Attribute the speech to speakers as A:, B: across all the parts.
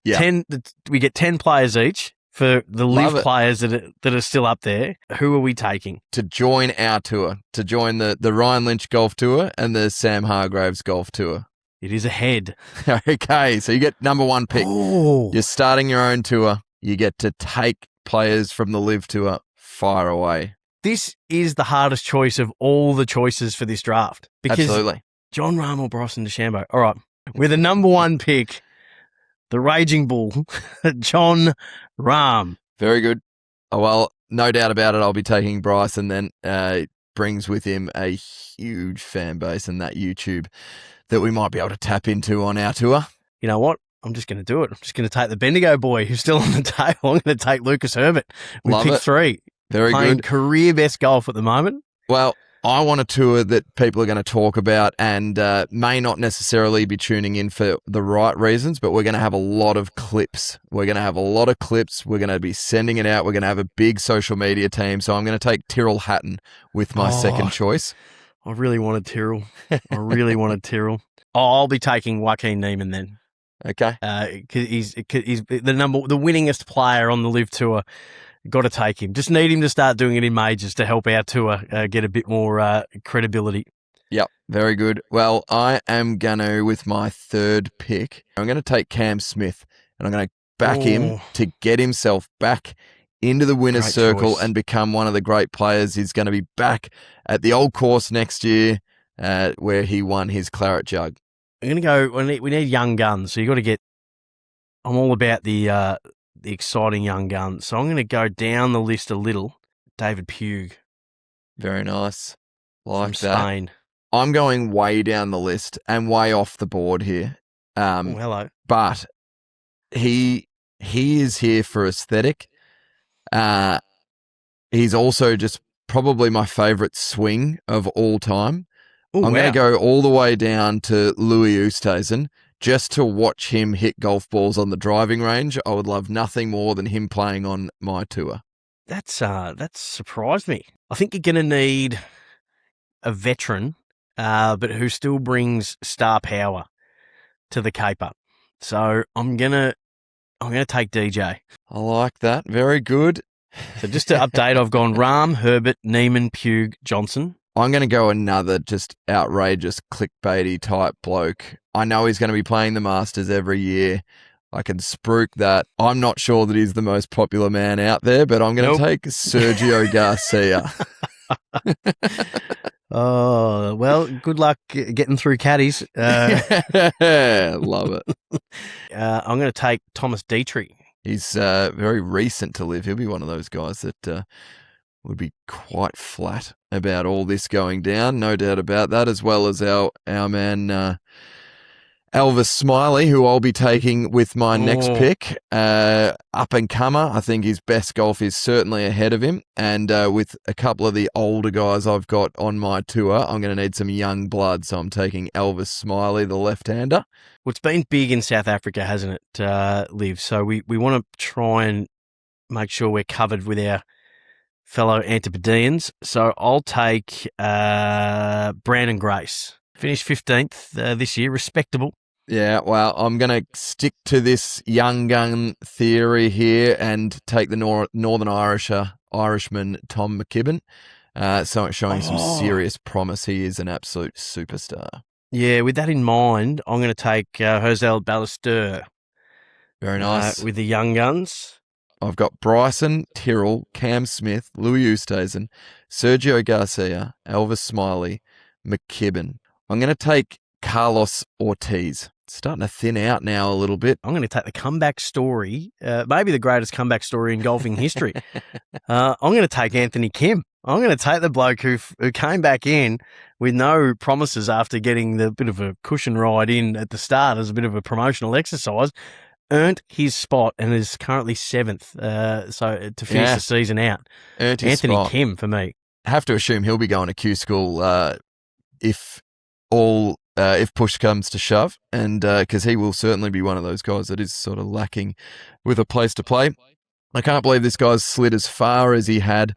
A: Yeah. We get 10 players each for the
B: Love
A: live
B: it.
A: players that are still up there. Who are we taking?
B: To join our tour, to join the Ryan Lynch Golf Tour and the Sam Hargraves Golf Tour.
A: It is a head.
B: Okay, so you get number one pick.
A: Oh.
B: You're starting your own tour. You get to take players from the live tour. Fire away.
A: This is the hardest choice of all the choices for this draft. Because
B: Absolutely.
A: John Rahm or Bryson DeChambeau. All right. With the number one pick, the Raging Bull, John Rahm.
B: Very good. Oh, well, no doubt about it. I'll be taking Bryson then. Brings with him a huge fan base and that YouTube that we might be able to tap into on our tour.
A: You know what? I'm just going to do it. I'm just going to take the Bendigo boy who's still on the table. I'm going to take Lucas Herbert with
B: Love
A: pick
B: it.
A: 3.
B: Very
A: Playing
B: good.
A: career best golf at the moment.
B: Well, I want a tour that people are going to talk about and may not necessarily be tuning in for the right reasons, but we're going to have a lot of clips. We're going to be sending it out. We're going to have a big social media team. So I'm going to take Tyrrell Hatton with my second choice.
A: I really wanted Tyrrell. I'll be taking Joaquin Neiman then.
B: Okay.
A: He's the winningest player on the Live Tour. Got to take him. Just need him to start doing it in majors to help our tour get a bit more credibility.
B: Yep, very good. Well, I am going to, with my third pick, I'm going to take Cam Smith and I'm going to back him to get himself back into the winner's
A: Great
B: circle
A: choice.
B: and become one of the great players. He's going to be back at the old course next year where he won his claret jug.
A: I'm going to go, we need young guns, so you got to get, I'm all about the exciting young guns. So I'm going to go down the list a little. David Pugh.
B: Very nice.
A: from
B: Like that.
A: Spain.
B: I'm going way down the list and way off the board here.
A: Hello.
B: But he is here for aesthetic. He's also just probably my favourite swing of all time.
A: Ooh,
B: I'm going to go all the way down to Louis Oosthuizen just to watch him hit golf balls on the driving range. I would love nothing more than him playing on my tour.
A: That's surprised me. I think you're going to need a veteran, but who still brings star power to the caper. So I'm gonna take DJ.
B: I like that. Very good.
A: So just to update, I've gone Rahm, Herbert, Neiman, Pugh, Johnson.
B: I'm going to go another just outrageous clickbaity type bloke. I know he's going to be playing the Masters every year. I can spruik that. I'm not sure that he's the most popular man out there, but I'm going to take Sergio Garcia.
A: Oh, well, good luck getting through caddies.
B: Love it.
A: I'm going to take Thomas Dietrich.
B: He's very recent to live. He'll be one of those guys that would be quite flat about all this going down. No doubt about that, as well as our man Elvis Smiley, who I'll be taking with my next pick. Up and comer. I think his best golf is certainly ahead of him. And with a couple of the older guys I've got on my tour, I'm going to need some young blood. So I'm taking Elvis Smiley, the left-hander.
A: Well, it's been big in South Africa, hasn't it, Liv? So we want to try and make sure we're covered with our fellow Antipodeans. So I'll take Brandon Grace. Finished 15th this year, respectable.
B: Yeah, well, I'm going to stick to this young gun theory here and take the Northern Irishman Tom McKibben. So showing some serious promise. He is an absolute superstar.
A: Yeah, with that in mind, I'm going to take José Ballester.
B: Very nice.
A: With the young guns.
B: I've got Bryson, Tyrrell, Cam Smith, Louis Oosthuizen, Sergio Garcia, Elvis Smiley, McKibben. I'm going to take Carlos Ortiz. It's starting to thin out now a little bit.
A: I'm going to take the comeback story, maybe the greatest comeback story in golfing history. I'm going to take Anthony Kim. I'm going to take the bloke who came back in with no promises after getting the bit of a cushion ride in at the start as a bit of a promotional exercise, earned his spot and is currently 7th. So to finish the season out,
B: Earned his
A: Anthony
B: spot.
A: Kim for me.
B: I have to assume he'll be going to Q school if push comes to shove, and because he will certainly be one of those guys that is sort of lacking with a place to play. I can't believe this guy's slid as far as he had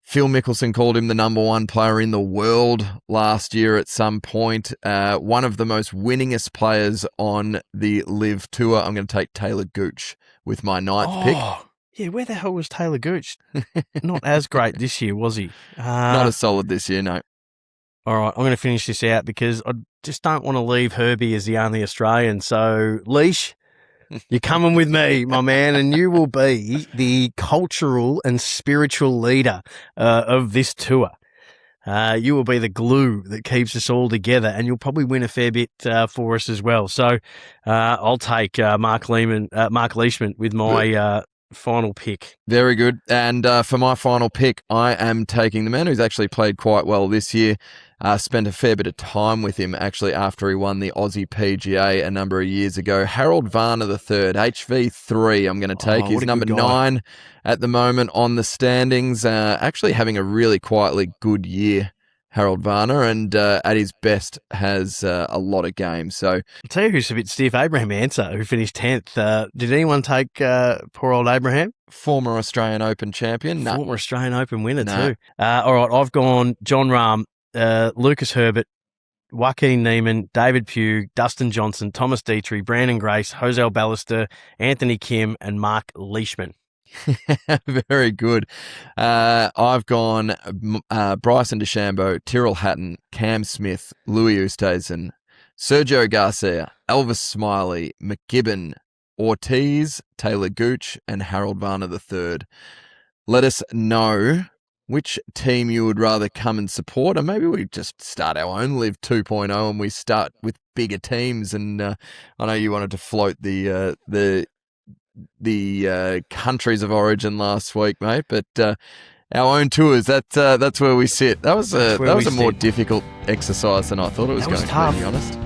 B: Phil Mickelson called him the number one player in the world last year at some point. One of the most winningest players on the Live Tour. I'm going to take Taylor Gooch with my ninth pick.
A: Yeah, where the hell was Taylor Gooch? Not as great this year, was he?
B: Not as solid this year, no.
A: All right, I'm going to finish this out because I just don't want to leave Herbie as the only Australian. So, Leash, you're coming with me, my man, and you will be the cultural and spiritual leader of this tour. You will be the glue that keeps us all together, and you'll probably win a fair bit for us as well. So I'll take Mark Leishman with my final pick.
B: Very good. And for my final pick, I am taking the man who's actually played quite well this year. Spent a fair bit of time with him actually after he won the Aussie PGA a number of years ago. Harold Varner III, HV3, I'm going to take. He's number 9 at the moment on the standings. Actually having a really quietly good year, Harold Varner, and at his best has a lot of games. So
A: I'll tell you who's a bit stiff, Abraham Ansah, who finished 10th. Did anyone take poor old Abraham?
B: Former Australian Open champion. No.
A: Former Australian Open winner too. All right, I've gone John Rahm, Lucas Herbert, Joaquin Neiman, David Pugh, Dustin Johnson, Thomas Dietrich, Brandon Grace, Jose Ballester, Anthony Kim, and Mark Leishman.
B: Very good. I've gone Bryson DeChambeau, Tyrrell Hatton, Cam Smith, Louis Oosthuizen, Sergio Garcia, Elvis Smiley, McKibben, Ortiz, Taylor Gooch, and Harold Varner III. Let us know which team you would rather come and support, or maybe we just start our own Live 2.0 and we start with bigger teams. And I know you wanted to float the countries of origin last week, mate, but our own tours, that's where we sit. That was a more difficult exercise than I thought it was going to be, to be honest.